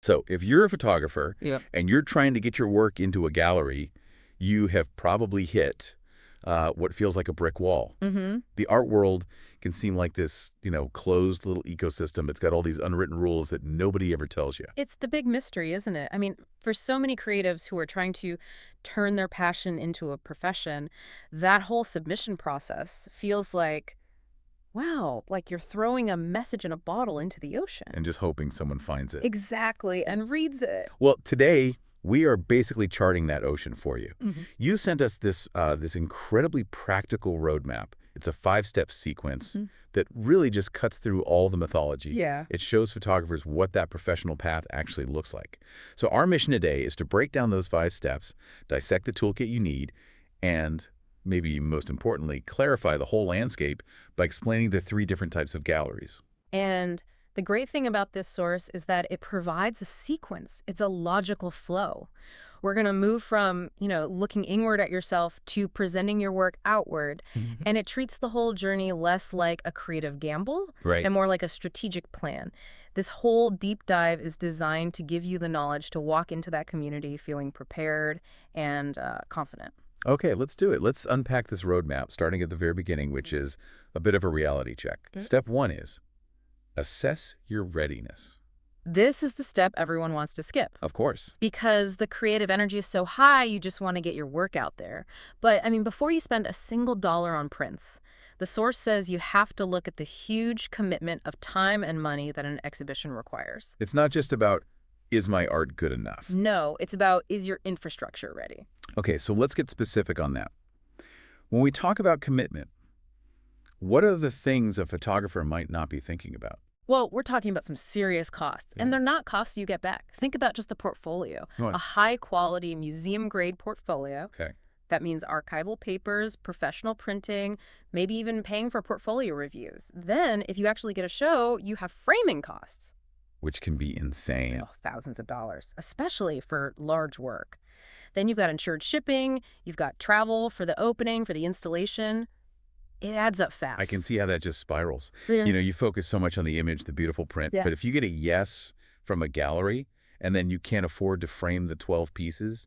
So if you're a photographer Yep. and you're trying to get your work into a gallery, you have probably hit what feels like a brick wall. Mm-hmm. The art world can seem like this, closed little ecosystem. It's got all these unwritten rules that nobody ever tells you. It's the big mystery, isn't it? I mean, for so many creatives who are trying to turn their passion into a profession, that whole submission process feels like, wow, like you're throwing a message in a bottle into the ocean. And just hoping someone finds it. Exactly, and reads it. Well, today we are basically charting that ocean for you. Mm-hmm. You sent us this incredibly practical roadmap. It's a 5-step sequence that really just cuts through all the mythology. Yeah. It shows photographers what that professional path actually looks like. So our mission today is to break down those 5 steps, dissect the toolkit you need, and maybe most importantly, clarify the whole landscape by explaining the 3 different types of galleries. And the great thing about this source is that it provides a sequence. It's a logical flow. We're going to move from, looking inward at yourself to presenting your work outward. And it treats the whole journey less like a creative gamble Right. and more like a strategic plan. This whole deep dive is designed to give you the knowledge to walk into that community feeling prepared and confident. Okay, let's do it. Let's unpack this roadmap, starting at the very beginning, which is a bit of a reality check. Okay. Step 1 is assess your readiness. This is the step everyone wants to skip. Of course. Because the creative energy is so high, you just want to get your work out there. But, before you spend a single dollar on prints, the source says you have to look at the huge commitment of time and money that an exhibition requires. It's not just about, is my art good enough? No, it's about, is your infrastructure ready? Okay, so let's get specific on that. When we talk about commitment, what are the things a photographer might not be thinking about? Well, we're talking about some serious costs, and Yeah. they're not costs you get back. Think about just the portfolio. Right. A high-quality, museum-grade portfolio. Okay. That means archival papers, professional printing, maybe even paying for portfolio reviews. Then, if you actually get a show, you have framing costs. Which can be insane. Oh, thousands of dollars, especially for large work. Then you've got insured shipping, you've got travel for the opening, for the installation. It adds up fast. I can see how that just spirals. Yeah. You focus so much on the image, the beautiful print, Yeah. but if you get a yes from a gallery and then you can't afford to frame the 12 pieces,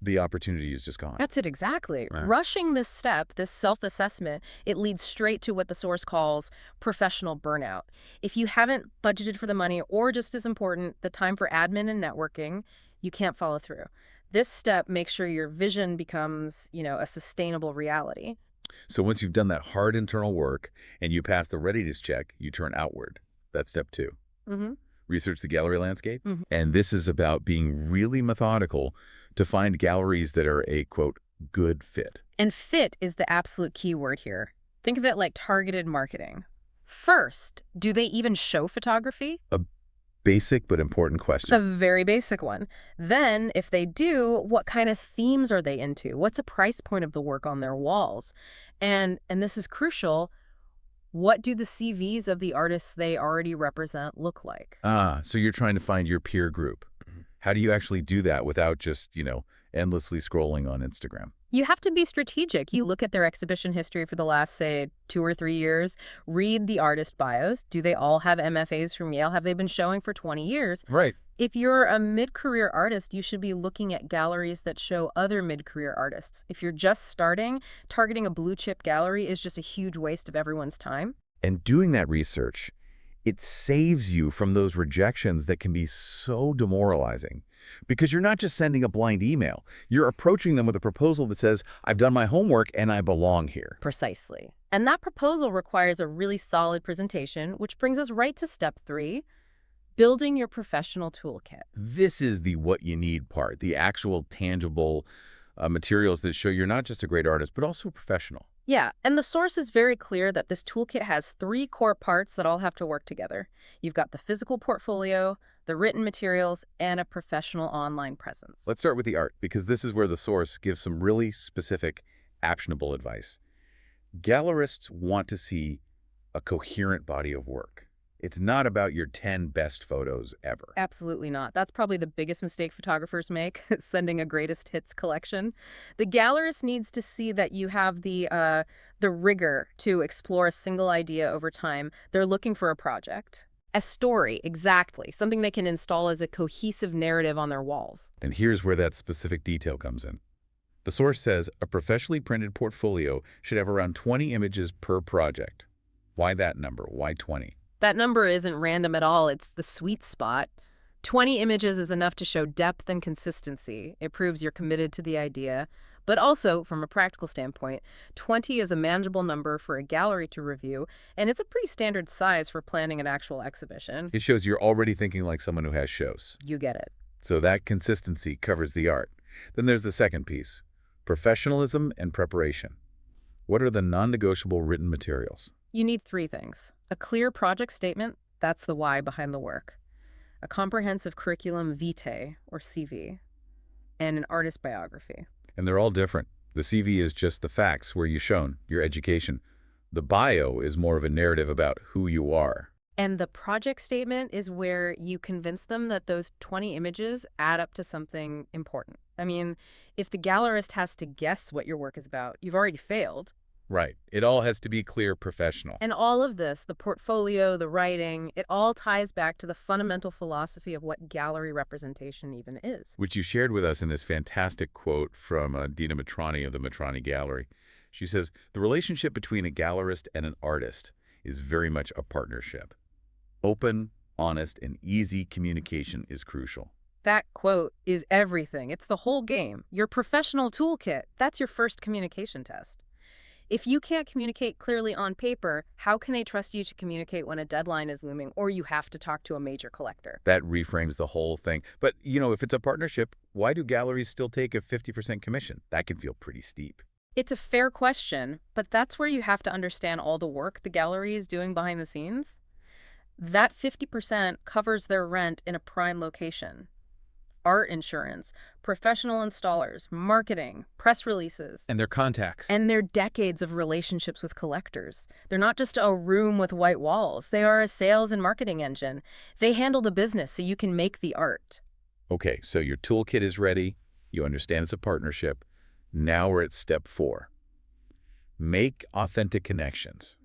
the opportunity is just gone. That's it exactly. Right. Rushing this step, this self-assessment, it leads straight to what the source calls professional burnout. If you haven't budgeted for the money or, just as important, the time for admin and networking, you can't follow through. This step makes sure your vision becomes, a sustainable reality. So once you've done that hard internal work and you pass the readiness check, you turn outward. That's step 2. Mm-hmm. Research the gallery landscape. Mhm. And this is about being really methodical to find galleries that are a, quote, good fit. And fit is the absolute key word here. Think of it like targeted marketing. First, do they even show photography? Basic but important The question. very basic one. Then, if they do, what kind of themes are they into? What's a price point of the work on their walls? And this is crucial, what do the CVs of the artists they already represent look like? So you're trying to find your peer group. How do you actually do that without just, endlessly scrolling on Instagram? You have to be strategic. You look at their exhibition history for the last, say, 2 or 3 years, read the artist bios. Do they all have MFAs from Yale? Have they been showing for 20 years? Right. If you're a mid-career artist, you should be looking at galleries that show other mid-career artists. If you're just starting, targeting a blue-chip gallery is just a huge waste of everyone's time. And doing that research, it saves you from those rejections that can be so demoralizing. Because you're not just sending a blind email. You're approaching them with a proposal that says, I've done my homework and I belong here. Precisely. And that proposal requires a really solid presentation, which brings us right to step 3, building your professional toolkit. This is the what you need part, the actual tangible materials that show you're not just a great artist, but also a professional. Yeah, and the source is very clear that this toolkit has 3 core parts that all have to work together. You've got the physical portfolio, the written materials, and a professional online presence. Let's start with the art, because this is where the source gives some really specific, actionable advice. Gallerists want to see a coherent body of work. It's not about your 10 best photos ever. Absolutely not. That's probably the biggest mistake photographers make, sending a greatest hits collection. The gallerist needs to see that you have the rigor to explore a single idea over time. They're looking for a project. A story, exactly. Something they can install as a cohesive narrative on their walls. And here's where that specific detail comes in. The source says a professionally printed portfolio should have around 20 images per project. Why that number? Why 20? That number isn't random at all. It's the sweet spot. 20 images is enough to show depth and consistency. It proves you're committed to the idea. But also, from a practical standpoint, 20 is a manageable number for a gallery to review, and it's a pretty standard size for planning an actual exhibition. It shows you're already thinking like someone who has shows. You get it. So that consistency covers the art. Then there's the second piece, professionalism and preparation. What are the non-negotiable written materials? You need three things. A clear project statement, that's the why behind the work. A comprehensive curriculum vitae, or CV, and an artist biography. And they're all different. The CV is just the facts where you're shown, your education. The bio is more of a narrative about who you are. And the project statement is where you convince them that those 20 images add up to something important. I mean, if the gallerist has to guess what your work is about, you've already failed. Right. It all has to be clear, professional. And all of this, the portfolio, the writing, it all ties back to the fundamental philosophy of what gallery representation even is. Which you shared with us in this fantastic quote from Dina Mitrani of the Mitrani Gallery. She says, the relationship between a gallerist and an artist is very much a partnership. Open, honest, and easy communication is crucial. That quote is everything. It's the whole game. Your professional toolkit, that's your first communication test. If you can't communicate clearly on paper, how can they trust you to communicate when a deadline is looming or you have to talk to a major collector? That reframes the whole thing. But, if it's a partnership, why do galleries still take a 50% commission? That can feel pretty steep. It's a fair question, but that's where you have to understand all the work the gallery is doing behind the scenes. That 50% covers their rent in a prime location. Art insurance, professional installers, marketing, press releases. And their contacts. And their decades of relationships with collectors. They're not just a room with white walls. They are a sales and marketing engine. They handle the business so you can make the art. Okay, so your toolkit is ready. You understand it's a partnership. Now we're at step 4. Make authentic connections.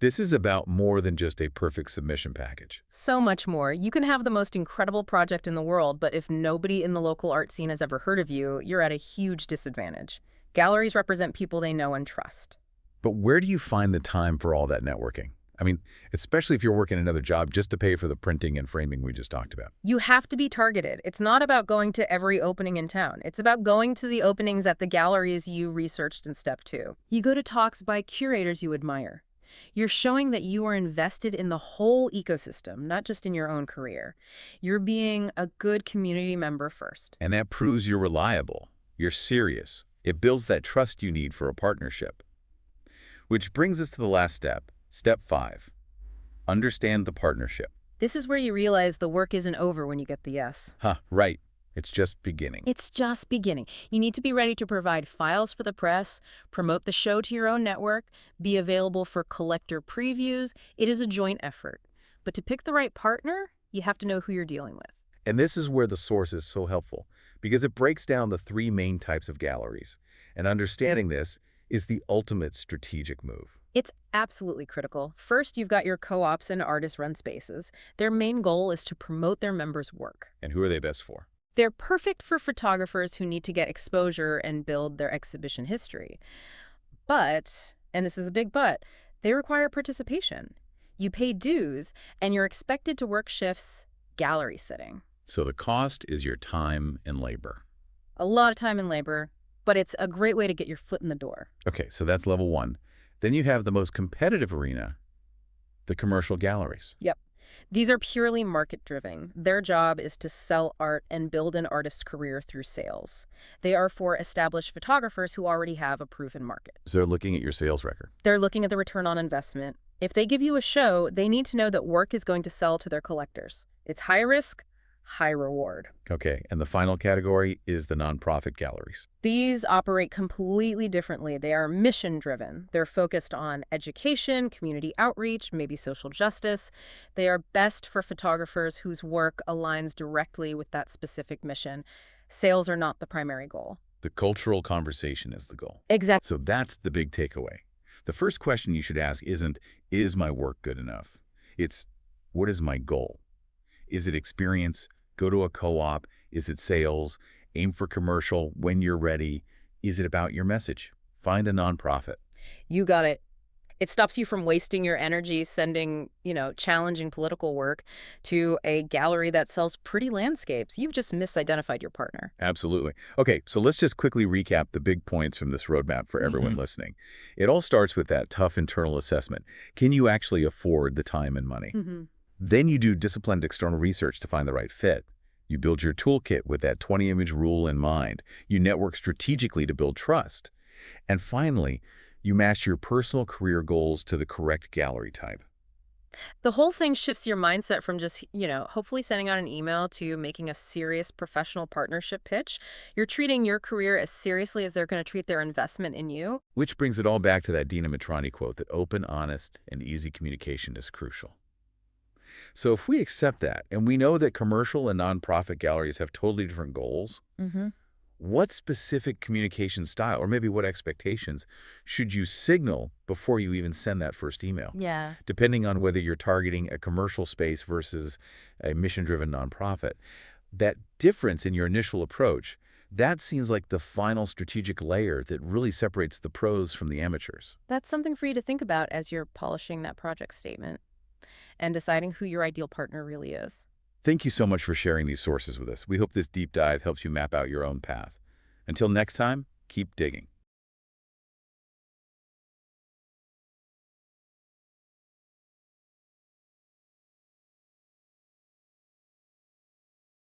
This is about more than just a perfect submission package. So much more. You can have the most incredible project in the world, but if nobody in the local art scene has ever heard of you, you're at a huge disadvantage. Galleries represent people they know and trust. But where do you find the time for all that networking? I mean, especially if you're working another job just to pay for the printing and framing we just talked about. You have to be targeted. It's not about going to every opening in town. It's about going to the openings at the galleries you researched in step 2. You go to talks by curators you admire. You're showing that you are invested in the whole ecosystem, not just in your own career. You're being a good community member first. And that proves you're reliable. You're serious. It builds that trust you need for a partnership. Which brings us to the last step, step 5. Understand the partnership. This is where you realize the work isn't over when you get the yes. Right. It's just beginning. It's just beginning. You need to be ready to provide files for the press, promote the show to your own network, be available for collector previews. It is a joint effort. But to pick the right partner, you have to know who you're dealing with. And this is where the source is so helpful, because it breaks down the 3 main types of galleries. And understanding this is the ultimate strategic move. It's absolutely critical. First, you've got your co-ops and artist-run spaces. Their main goal is to promote their members' work. And who are they best for? They're perfect for photographers who need to get exposure and build their exhibition history. But, and this is a big but, they require participation. You pay dues, and you're expected to work shifts gallery sitting. So the cost is your time and labor. A lot of time and labor, but it's a great way to get your foot in the door. Okay, so that's level 1. Then you have the most competitive arena, the commercial galleries. Yep. These are purely market-driven. Their job is to sell art and build an artist's career through sales. They are for established photographers who already have a proven market. So they're looking at your sales record. They're looking at the return on investment. If they give you a show, they need to know that work is going to sell to their collectors. It's high risk, high reward. Okay, and the final category is the nonprofit galleries. These operate completely differently. They are mission-driven. They're focused on education, community outreach, maybe social justice. They are best for photographers whose work aligns directly with that specific mission. Sales are not the primary goal. The cultural conversation is the goal. Exactly. So that's the big takeaway. The first question you should ask isn't, is my work good enough? It's, What is my goal? Is it experience? Go to a co-op? Is it sales? Aim for commercial when you're ready? Is it about your message? Find a nonprofit. You got it. It stops you from wasting your energy sending, challenging political work to a gallery that sells pretty landscapes. You've just misidentified your partner. Absolutely. Okay, so let's just quickly recap the big points from this roadmap for everyone Hmm. listening. It all starts with that tough internal assessment. Can you actually afford the time and money? Hmm. Then you do disciplined external research to find the right fit. You build your toolkit with that 20-image rule in mind. You network strategically to build trust. And finally, you match your personal career goals to the correct gallery type. The whole thing shifts your mindset from just, hopefully sending out an email to making a serious professional partnership pitch. You're treating your career as seriously as they're going to treat their investment in you. Which brings it all back to that Dina Mitrani quote that open, honest, and easy communication is crucial. So if we accept that, and we know that commercial and nonprofit galleries have totally different goals, Hmm. what specific communication style, or maybe what expectations, should you signal before you even send that first email? Yeah. Depending on whether you're targeting a commercial space versus a mission-driven nonprofit. That difference in your initial approach, that seems like the final strategic layer that really separates the pros from the amateurs. That's something for you to think about as you're polishing that project statement and deciding who your ideal partner really is. Thank you so much for sharing these sources with us. We hope this deep dive helps you map out your own path. Until next time, keep digging.